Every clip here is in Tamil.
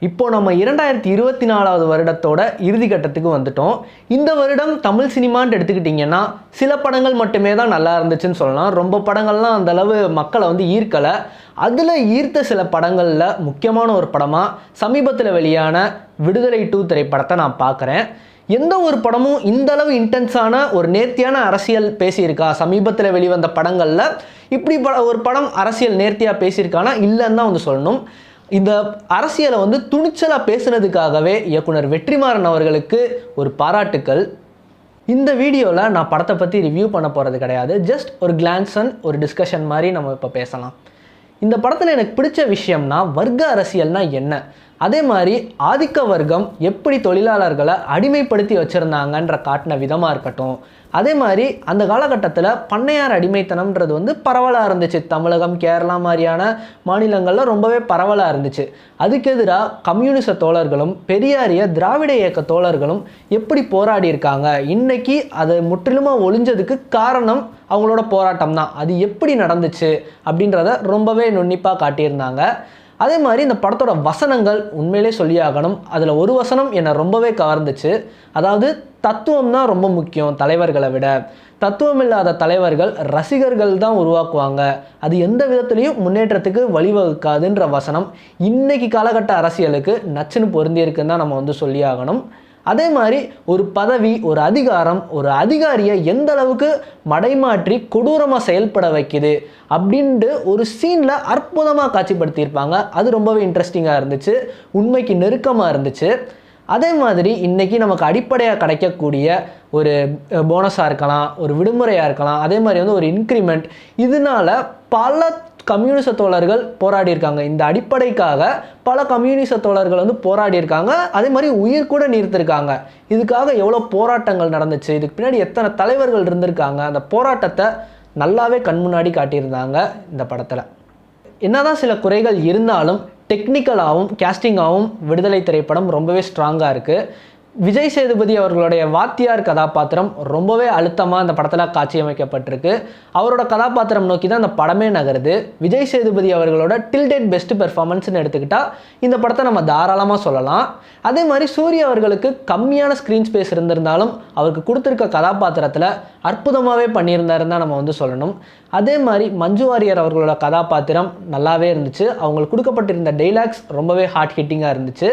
இப்போ நம்ம 2024வது வருடத்தோட இறுதி கட்டத்துக்கு வந்துட்டோம். இந்த வருடம் தமிழ் சினிமான்னு எடுத்துக்கிட்டிங்கன்னா சில படங்கள் மட்டுமே தான் நல்லா இருந்துச்சுன்னு சொல்லலாம். ரொம்ப படங்கள்லாம் அந்த அளவு மக்களை வந்து ஈர்க்கலை. அதில் ஈர்த்த சில படங்களில் முக்கியமான ஒரு படமாக சமீபத்தில் வெளியான விடுதலை 2 திரைப்படத்தை நான் பார்க்குறேன். எந்த ஒரு படமும் இந்த அளவு இன்டென்ஸான ஒரு நேர்த்தியான அரசியல் பேசியிருக்கா? சமீபத்தில் வெளிவந்த படங்களில் இப்படி ஒரு படம் அரசியல் நேர்த்தியாக பேசியிருக்கானா? இல்லைன்னு தான் வந்து சொல்லணும். இந்த அரசியலை வந்து துணிச்சலாக பேசுனதுக்காகவே இயக்குனர் வெற்றிமாறன் அவர்களுக்கு ஒரு பாராட்டுக்கள். இந்த வீடியோவில் நான் படத்தை பற்றி ரிவ்யூ பண்ண போகிறது கிடையாது. ஜஸ்ட் ஒரு கிளான்ஸ் அண்ட் ஒரு டிஸ்கஷன் மாதிரி நம்ம இப்போ பேசலாம். இந்த படத்தில் எனக்கு பிடிச்ச விஷயம்னா வர்க்க அரசியல்னா என்ன, அதே மாதிரி ஆதிக்க வர்க்கம் எப்படி தொழிலாளர்களை அடிமைப்படுத்தி வச்சுருந்தாங்கன்ற காட்டின விதமாக இருக்கட்டும், அதே மாதிரி அந்த காலகட்டத்தில் பண்ணையார் அடிமைத்தனம்ன்றது வந்து பரவலாக இருந்துச்சு. தமிழகம், கேரளா மாதிரியான மாநிலங்களில் ரொம்பவே பரவலாக இருந்துச்சு. அதுக்கு எதிராக கம்யூனிச தோழர்களும் பெரியாரிய திராவிட இயக்க தோழர்களும் எப்படி போராடி இருக்காங்க. இன்னைக்கு அது முற்றிலுமாக ஒழிஞ்சதுக்கு காரணம் அவங்களோட போராட்டம் தான். அது எப்படி நடந்துச்சு அப்படின்றத ரொம்பவே நுண்ணிப்பாக காட்டியிருந்தாங்க. அதே மாதிரி இந்த படத்தோட வசனங்கள் உண்மையிலே சொல்லியாகணும். அதில் ஒரு வசனம் என்னை ரொம்பவே கவர்ந்துச்சு. அதாவது தத்துவம் தான் ரொம்ப முக்கியம் தலைவர்களை விட. தத்துவம் இல்லாத தலைவர்கள் ரசிகர்கள் தான் உருவாக்குவாங்க, அது எந்த விதத்துலையும் முன்னேற்றத்துக்கு வழிவகுக்காதுன்ற வசனம் இன்னைக்கு காலகட்ட அரசியலுக்கு நச்சுன்னு பொருந்தியிருக்குன்னு தான் நம்ம வந்து சொல்லியாகணும். அதே மாதிரி ஒரு பதவி, ஒரு அதிகாரம், ஒரு அதிகாரியை எந்த அளவுக்கு மடைமாற்றி கொடூரமாக செயல்பட வைக்குது அப்படின்ட்டு ஒரு சீனில் அற்புதமாக காட்சிப்படுத்தியிருப்பாங்க. அது ரொம்பவே இன்ட்ரெஸ்டிங்காக இருந்துச்சு, உண்மைக்கு நெருக்கமாக இருந்துச்சு. அதே மாதிரி இன்றைக்கி நமக்கு அடிப்படையாக கிடைக்கக்கூடிய ஒரு போனஸாக இருக்கலாம், ஒரு விடுமுறையாக இருக்கலாம், அதே மாதிரி வந்து ஒரு இன்க்ரிமெண்ட், இதனால பல கம்யூனிச தோழர்கள் போராடி இருக்காங்க. இந்த அடிப்படைக்காக பல கம்யூனிச தோழர்கள் வந்து போராடி இருக்காங்க. அதே மாதிரி உயிர் கூட நீர்த்திருக்காங்க. இதுக்காக எவ்வளோ போராட்டங்கள் நடந்துச்சு, இதுக்கு பின்னாடி எத்தனை தலைவர்கள் இருந்திருக்காங்க, அந்த போராட்டத்தை நல்லாவே கண் முன்னாடி காட்டியிருந்தாங்க இந்த படத்தில். என்னதான் சில குறைகள் இருந்தாலும் டெக்னிக்கலாகவும் கேஸ்டிங்காகவும் விடுதலை திரைப்படம் ரொம்பவே ஸ்ட்ராங்காக இருக்குது. விஜய் சேதுபதி அவர்களுடைய வாத்தியார் கதாபாத்திரம் ரொம்பவே அழுத்தமாக அந்த படத்தில் காட்சியமைக்கப்பட்டிருக்கு. அவரோட கதாபாத்திரம் நோக்கி தான் அந்த படமே நகருது. விஜய் சேதுபதி அவர்களோட டில் டேட் பெஸ்ட் பெர்ஃபார்மன்ஸ்னு எடுத்துக்கிட்டால் இந்த படத்தை நம்ம தாராளமாக சொல்லலாம். அதே மாதிரி சூர்யா அவர்களுக்கு கம்மியான ஸ்க்ரீன் ஸ்பேஸ் இருந்திருந்தாலும் அவருக்கு கொடுத்துருக்க கதாபாத்திரத்தில் அற்புதமாகவே பண்ணியிருந்தாருன்னு தான் நம்ம வந்து சொல்லணும். அதே மாதிரி மஞ்சு வாரியர் அவர்களோட கதாபாத்திரம் நல்லாவே இருந்துச்சு. அவங்களுக்கு கொடுக்கப்பட்டிருந்த டைலாக்ஸ் ரொம்பவே ஹார்ட் ஹிட்டிங்காக இருந்துச்சு.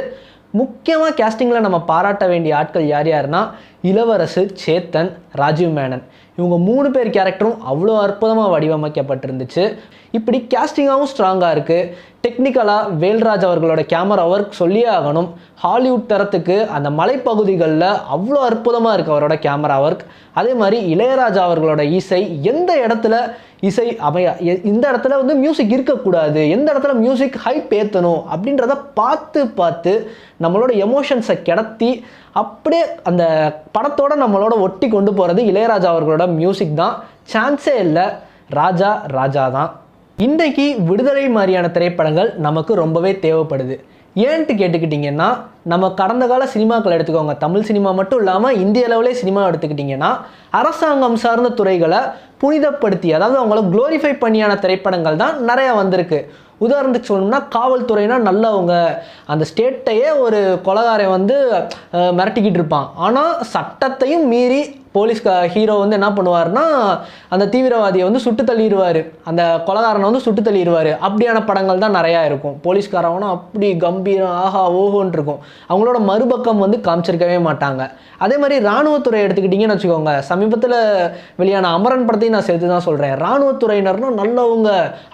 முக்கியமாக கேஸ்டிங்கில் நம்ம பாராட்ட வேண்டிய ஆட்கள் யார் யாருன்னா இளவரசு, சேத்தன், ராஜீவ் மேனன். இவங்க 3 பேர் கேரக்டரும் அவ்வளோ அற்புதமாக வடிவமைக்கப்பட்டிருந்துச்சு. இப்படி கேஸ்டிங்காகவும் ஸ்ட்ராங்காக இருக்குது. டெக்னிக்கலாக வேல்ராஜ் அவர்களோட கேமரா ஒர்க் சொல்லியே ஆகணும். ஹாலிவுட் தரத்துக்கு அந்த மலைப்பகுதிகளில் அவ்வளோ அற்புதமாக இருக்குது அவரோட கேமரா ஒர்க். அதே மாதிரி இளையராஜா அவர்களோட இசை, எந்த இடத்துல இசை இந்த இடத்துல வந்து மியூசிக் இருக்கக்கூடாது, எந்த இடத்துல மியூசிக் ஹைப் ஏற்றணும் அப்படின்றத பார்த்து நம்மளோட எமோஷன்ஸை கிடத்தி அப்படியே அந்த படத்தோட நம்மளோட ஒட்டி கொண்டு போகிறது இளையராஜா அவர்களோட மியூசிக் தான். சான்ஸே இல்லை, ராஜா தான். இன்றைக்கி விடுதலை மாதிரியான திரைப்படங்கள் நமக்கு ரொம்பவே தேவைப்படுது. ஏன்ட்டு கேட்டுக்கிட்டிங்கன்னா, நம்ம கடந்த கால சினிமாக்கள் எடுத்துக்கோங்க, தமிழ் சினிமா மட்டும் இல்லாமல் இந்திய அளவிலே சினிமா எடுத்துக்கிட்டிங்கன்னா அரசாங்கம் சார்ந்த துறைகளை புனிதப்படுத்தி, அதாவது அவங்கள க்ளோரிஃபை பண்ணியான திரைப்படங்கள் தான் நிறையா வந்திருக்கு. உதாரணத்துக்கு சொல்லணும்னா காவல்துறைனா நல்லவங்க, அந்த ஸ்டேட்டையே ஒரு கொலைகாரை வந்து மிரட்டிக்கிட்டு இருப்பான், ஆனால் சட்டத்தையும் மீறி போலீஸ் ஹீரோ வந்து என்ன பண்ணுவார்னா அந்த தீவிரவாதியை வந்து சுட்டு தள்ளிடுவார், அந்த கொலைகாரனை வந்து சுட்டு தள்ளிடுவார். அப்படியான படங்கள் தான் நிறையா இருக்கும். போலீஸ்காரவனும் அப்படி கம்பீரம் ஆஹா ஓஹோன்னு இருக்கும். அவங்களோட மறுபக்கம் வந்து காமிச்சிருக்கவே மாட்டாங்க. அதே மாதிரி இராணுவத்துறை எடுத்துக்கிட்டிங்கன்னு வச்சுக்கோங்க, சமீபத்தில் வெளியான அமரன் படத்தையும் நான் சேர்த்து தான் சொல்கிறேன். இராணுவத்துறையினர்னா நல்லவங்க,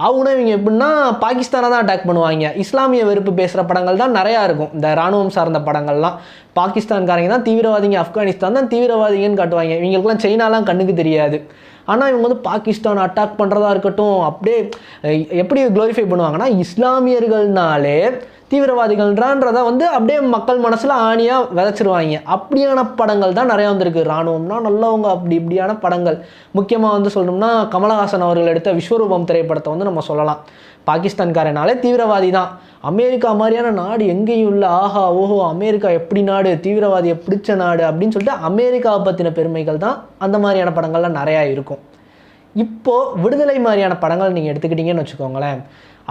அவங்கன்னா இவங்க எப்படின்னா பாகிஸ்தானை தான் அட்டாக் பண்ணுவாங்க. இஸ்லாமிய வெறுப்பு பேசுகிற படங்கள் தான் நிறையா இருக்கும். இந்த இராணுவம் சார்ந்த படங்கள்லாம் பாகிஸ்தான்காரங்க தான் தீவிரவாதிங்க, ஆப்கானிஸ்தான் தான் தீவிரவாதிங்கன்னு காட்டுவாங்க. இவங்களுக்குலாம் சைனாலாம் கண்ணுக்கு தெரியாது. ஆனால் இவங்க வந்து பாகிஸ்தான் அட்டாக் பண்ணுறதா இருக்கட்டும், அப்படியே எப்படி க்ளோரிஃபை பண்ணுவாங்கன்னா இஸ்லாமியர்கள்னாலே தீவிரவாதிகள்ன்றதை வந்து அப்படியே மக்கள் மனசில் ஆணியாக விதைச்சிருவாங்க. அப்படியான படங்கள் தான் நிறையா வந்திருக்கு. இராணுவம்னா நல்லவங்க அப்படி இப்படியான படங்கள். முக்கியமாக வந்து சொல்லணும்னா கமலஹாசன் அவர்கள் எடுத்த விஸ்வரூபம் திரைப்படத்தை வந்து நம்ம சொல்லலாம். பாகிஸ்தான்காரனாலே தீவிரவாதி தான். அமெரிக்கா மாதிரியான நாடு எங்கேயும் இல்லை, ஆஹா ஓஹோ அமெரிக்கா எப்படி நாடு, தீவிரவாதியை பிடிச்ச நாடு அப்படின்னு சொல்லிட்டு அமெரிக்காவை பற்றின பெருமைகள் தான் அந்த மாதிரியான படங்கள்லாம் நிறையா இருக்கும். இப்போது விடுதலை மாதிரியான படங்கள் நீங்கள் எடுத்துக்கிட்டிங்கன்னு வச்சுக்கோங்களேன்,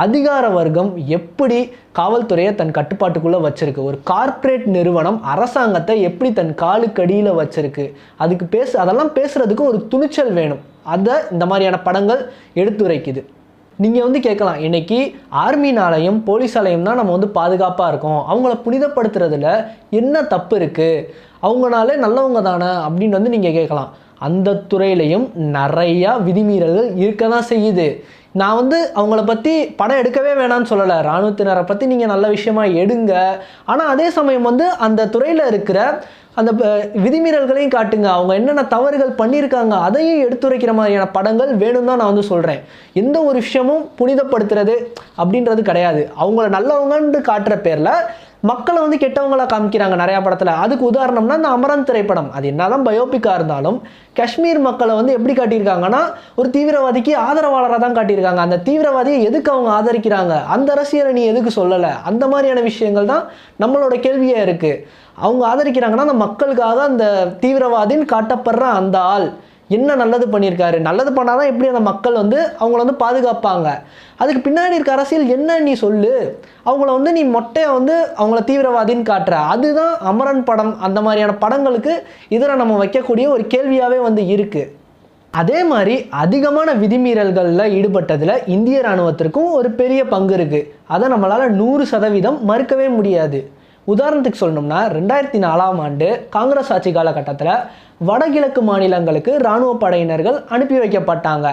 அதிகார வர்க்கம் எப்படி காவல்துறையை தன் கட்டுப்பாட்டுக்குள்ளே வச்சிருக்கு, ஒரு கார்ப்பரேட் நிறுவனம் அரசாங்கத்தை எப்படி தன் காலுக்கடியில் வச்சிருக்கு, அதெல்லாம் பேசுறதுக்கு ஒரு துணிச்சல் வேணும். அதை இந்த மாதிரியான படங்கள் எடுத்துரைக்குது. நீங்கள் கேட்கலாம், இன்னைக்கு ஆர்மினாலையும் போலீஸாலையும் தான் நம்ம பாதுகாப்பாக இருக்கோம், அவங்கள புனிதப்படுத்துறதுல என்ன தப்பு இருக்குது, அவங்களாலே நல்லவங்க தானே அப்படின்னு நீங்கள் கேட்கலாம். அந்த துறையிலையும் நிறையா விதிமீறல்கள் இருக்க தான் செய்யுது. நான் அவங்கள பற்றி படம் எடுக்கவே வேணான்னு சொல்லலை, இராணுவத்தினரை பற்றி நீங்கள் நல்ல விஷயமா எடுங்க. ஆனால் அதே சமயம் அந்த துறையில் இருக்கிற அந்த விதிமீறல்களையும் காட்டுங்க, அவங்க என்னென்ன தவறுகள் பண்ணியிருக்காங்க அதையும் எடுத்துரைக்கிற மாதிரியான படங்கள் வேணும் தான் நான் சொல்கிறேன். எந்த ஒரு விஷயமும் புனிதப்படுத்துறது அப்படின்றது கிடையாது. அவங்கள நல்லவங்கன்னு காட்டுற பேரில் மக்களை கெட்டவங்களா காமிக்கிறாங்க நிறையா படத்தில். அதுக்கு உதாரணம்னா இந்த அமரன் திரைப்படம். அது என்னதான் பயோபிக்காக இருந்தாலும் காஷ்மீர் மக்களை எப்படி காட்டியிருக்காங்கன்னா ஒரு தீவிரவாதிக்கு ஆதரவாளராக தான் காட்டியிருக்காங்க. அந்த தீவிரவாதியை எதுக்கு அவங்க ஆதரிக்கிறாங்க, அந்த அரசியலை நீ எதுக்கு சொல்லலை, அந்த மாதிரியான விஷயங்கள் தான் நம்மளோட கேள்வியாக இருக்குது. அவங்க ஆதரிக்கிறாங்கன்னா அந்த மக்களுக்காக அந்த தீவிரவாதின்னு காட்டப்படுற அந்த ஆள் என்ன நல்லது பண்ணியிருக்காரு, நல்லது பண்ணாதான் எப்படி அந்த மக்கள் அவங்கள பாதுகாப்பாங்க, அதுக்கு பின்னாடி இருக்க அரசியல் என்ன நீ சொல்லு. அவங்கள நீ மொட்டையை அவங்கள தீவிரவாதின்னு காட்டுற, அதுதான் அமரன் படம். அந்த மாதிரியான படங்களுக்கு இதில் நம்ம வைக்கக்கூடிய ஒரு கேள்வியாகவே இருக்குது. அதே மாதிரி அதிகமான விதிமீறல்களில் ஈடுபட்டதில் இந்திய இராணுவத்திற்கும் ஒரு பெரிய பங்கு இருக்குது. அதை நம்மளால் 100% மறுக்கவே முடியாது. உதாரணத்துக்கு சொல்லணும்னா 2004ஆம் ஆண்டு காங்கிரஸ் ஆட்சி காலகட்டத்தில் வடகிழக்கு மாநிலங்களுக்கு இராணுவ படையினர்கள் அனுப்பி வைக்கப்பட்டாங்க.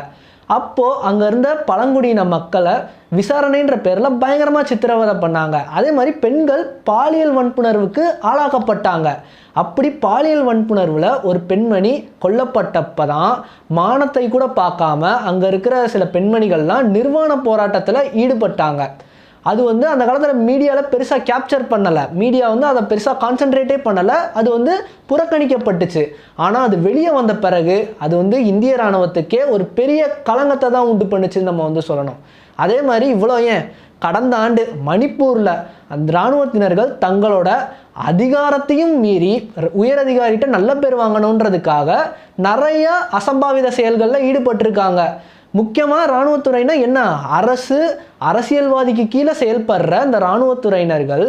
அப்போது அங்கே இருந்த பழங்குடியின மக்களை விசாரணைன்ற பேரில் பயங்கரமாக சித்திரவதை பண்ணாங்க. அதே மாதிரி பெண்கள் பாலியல் வன்புணர்வுக்கு ஆளாக்கப்பட்டாங்க. அப்படி பாலியல் வன்புணர்வில் ஒரு பெண்மணி கொல்லப்பட்டப்போ தான் மானத்தை கூட பார்க்காம அங்கே இருக்கிற சில பெண்மணிகள்லாம் நிர்வாண போராட்டத்தில் ஈடுபட்டாங்க. அது அந்த காலத்தில் மீடியாவில் பெருசாக கேப்சர் பண்ணலை, மீடியா அதை பெருசாக கான்சென்ட்ரேட்டே பண்ணலை, அது புறக்கணிக்கப்பட்டுச்சு. ஆனால் அது வெளியே வந்த பிறகு அது இந்திய இராணுவத்துக்கே ஒரு பெரிய களங்கத்தை தான் உண்டு பண்ணுச்சுன்னு நம்ம சொல்லணும். அதே மாதிரி இவ்வளோ ஏன் கடந்த ஆண்டு மணிப்பூரில் அந்த இராணுவத்தினர்கள் தங்களோட அதிகாரத்தையும் மீறி உயரதிகாரிகிட்ட நல்ல பேர் வாங்கணுன்றதுக்காக நிறையா அசம்பாவித செயல்களில் ஈடுபட்டிருக்காங்க. முக்கியமாக இராணுவத்துறைனா என்ன, அரசியல்வாதிக்கு கீழே செயல்படுற இந்த இராணுவத்துறையினர்கள்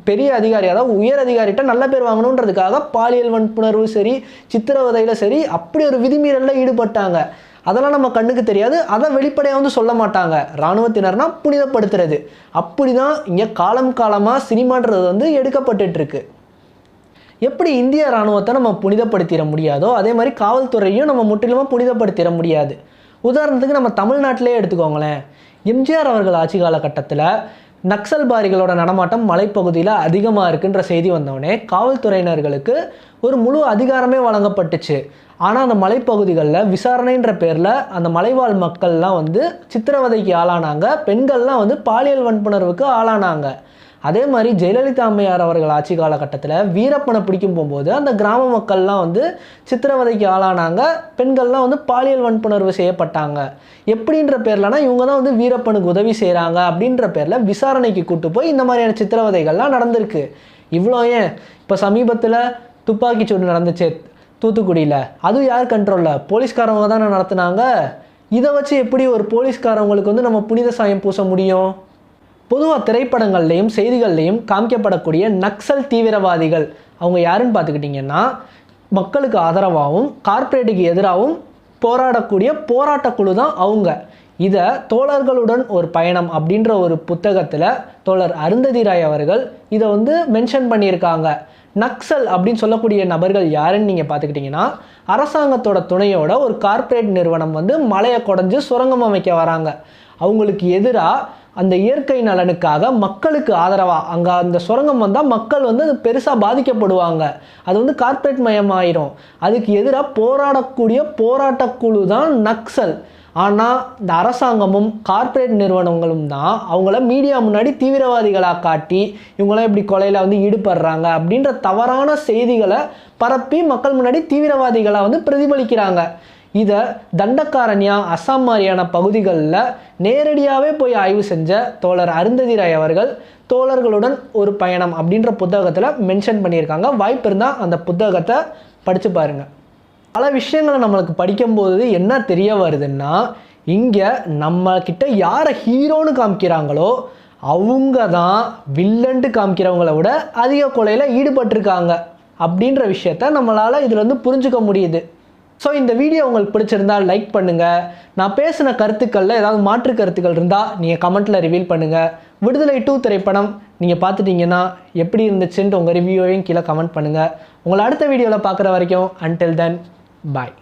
பெரிய அதிகாரி, அதாவது உயர் அதிகாரிகிட்ட நல்ல பேர் வாங்கணுன்றதுக்காக பாலியல் வன்புணர்வு சரி, சித்திரவதையில் சரி, அப்படி ஒரு விதிமீறலில் ஈடுபட்டாங்க. அதெல்லாம் நம்ம கண்ணுக்கு தெரியாது, அதை வெளிப்படையாக சொல்ல மாட்டாங்க. இராணுவத்தினர்னா புனிதப்படுத்துறது. அப்படி தான் இங்கே காலமாக சினிமான்றது எடுக்கப்பட்டு இருக்கு. எப்படி இந்திய இராணுவத்தை நம்ம புனிதப்படுத்திட முடியாதோ அதே மாதிரி காவல்துறையும் நம்ம முற்றிலுமாக புனிதப்படுத்திட முடியாது. உதாரணத்துக்கு நம்ம தமிழ்நாட்டிலே எடுத்துக்கோங்களேன். எம்ஜிஆர் அவர்கள் ஆட்சி காலகட்டத்தில் நக்சல்பாரிகளோட நடமாட்டம் மலைப்பகுதியில் அதிகமாக இருக்குன்ற செய்தி வந்தோடனே காவல்துறையினர்களுக்கு ஒரு முழு அதிகாரமே வழங்கப்பட்டுச்சு. ஆனால் அந்த மலைப்பகுதிகளில் விசாரணைன்ற பேரில் அந்த மலைவாழ் மக்கள்லாம் சித்திரவதைக்கு ஆளானாங்க, பெண்கள்லாம் பாலியல் வன்புணர்வுக்கு ஆளானாங்க. அதே மாதிரி ஜெயலலிதா அம்மையார் அவர்கள் ஆட்சி காலகட்டத்தில் வீரப்பனை பிடிக்கும் போகும்போது அந்த கிராம மக்கள்லாம் சித்திரவதைக்கு ஆளானாங்க, பெண்கள்லாம் பாலியல் வன்புணர்வு செய்யப்பட்டாங்க. எப்படின்ற பேர்லனா இவங்க தான் வீரப்பனுக்கு உதவி செய்கிறாங்க அப்படின்ற பேரில் விசாரணைக்கு கூட்டு போய் இந்த மாதிரியான சித்திரவதைகள்லாம் நடந்திருக்கு. இவ்வளோ ஏன் இப்போ சமீபத்தில் துப்பாக்கிச்சூடு நடந்துச்சு தூத்துக்குடியில், அதுவும் யார் கண்ட்ரோலில், போலீஸ்காரவங்க தானே நடத்துனாங்க. இதை வச்சு எப்படி ஒரு போலீஸ்காரவங்களுக்கு நம்ம புனித சாயம் பூச முடியும்? பொதுவாக திரைப்படங்கள்லையும் செய்திகள்லையும் காமிக்கப்படக்கூடிய நக்சல் தீவிரவாதிகள் அவங்க யாருன்னு பார்த்துக்கிட்டிங்கன்னா மக்களுக்கு ஆதரவாகவும் கார்ப்பரேட்டுக்கு எதிராகவும் போராடக்கூடிய போராட்டக்குழு தான் அவங்க. இதை தோழர்களுடன் ஒரு பயணம் அப்படின்ற ஒரு புத்தகத்தில் தோழர் அருந்ததி ராய் அவர்கள் இதை மென்ஷன் பண்ணியிருக்காங்க. நக்சல் அப்படின்னு சொல்லக்கூடிய நபர்கள் யாருன்னு நீங்கள் பார்த்துக்கிட்டிங்கன்னா அரசாங்கத்தோட துணையோட ஒரு கார்ப்பரேட் நிறுவனம் மலையை குடைஞ்சு சுரங்கம் அமைக்க வராங்க. அவங்களுக்கு எதிராக அந்த இயற்கை நலனுக்காக மக்களுக்கு ஆதரவாக அங்கே அந்த சுரங்கம் வந்தால் மக்கள் அது பெருசாக பாதிக்கப்படுவாங்க, அது கார்ப்பரேட் மயமாயிரும். அதுக்கு எதிராக போராடக்கூடிய போராட்டக்குழு தான் நக்சல். ஆனால் இந்த அரசாங்கமும் கார்ப்பரேட் நிறுவனங்களும் தான் அவங்கள மீடியா முன்னாடி தீவிரவாதிகளாக காட்டி இவங்களாம் இப்படி கொலையில் ஈடுபடுறாங்க அப்படின்ற தவறான செய்திகளை பரப்பி மக்கள் முன்னாடி தீவிரவாதிகளாக பிரதிபலிக்கிறாங்க. இதை தண்டக்காரண்யா, அஸ்ஸாம் மாதிரியான பகுதிகளில் நேரடியாகவே போய் ஆய்வு செஞ்ச தோழர் அருந்ததி ராய் அவர்கள் தோழர்களுடன் ஒரு பயணம் அப்படின்ற புத்தகத்தில் மென்ஷன் பண்ணியிருக்காங்க. வாய்ப்பு இருந்தால் அந்த புத்தகத்தை படித்து பாருங்கள். பல விஷயங்களை நம்மளுக்கு படிக்கும்போது என்ன தெரிய வருதுன்னா, இங்கே நம்மக்கிட்ட யாரை ஹீரோன்னு காமிக்கிறாங்களோ அவங்க தான் வில்லன்ட்டு காமிக்கிறவங்கள விட அதிக கொலையில் ஈடுபட்டிருக்காங்க அப்படின்ற விஷயத்த நம்மளால் இதில் புரிஞ்சுக்க முடியுது. ஸோ இந்த வீடியோ உங்களுக்கு பிடிச்சிருந்தால் லைக் பண்ணுங்கள். நான் பேசின கருத்துக்களில் ஏதாவது மாற்று கருத்துக்கள் இருந்தால் நீங்கள் கமெண்ட்டில் ரிவீல் பண்ணுங்கள். விடுதலை 2 திரைப்படம் நீங்கள் பார்த்துட்டிங்கன்னா எப்படி இருந்துச்சுன்ட்டு உங்கள் ரிவ்யூவையும் கீழே கமெண்ட் பண்ணுங்கள். உங்களை அடுத்த வீடியோவில் பார்க்குற வரைக்கும் until then bye.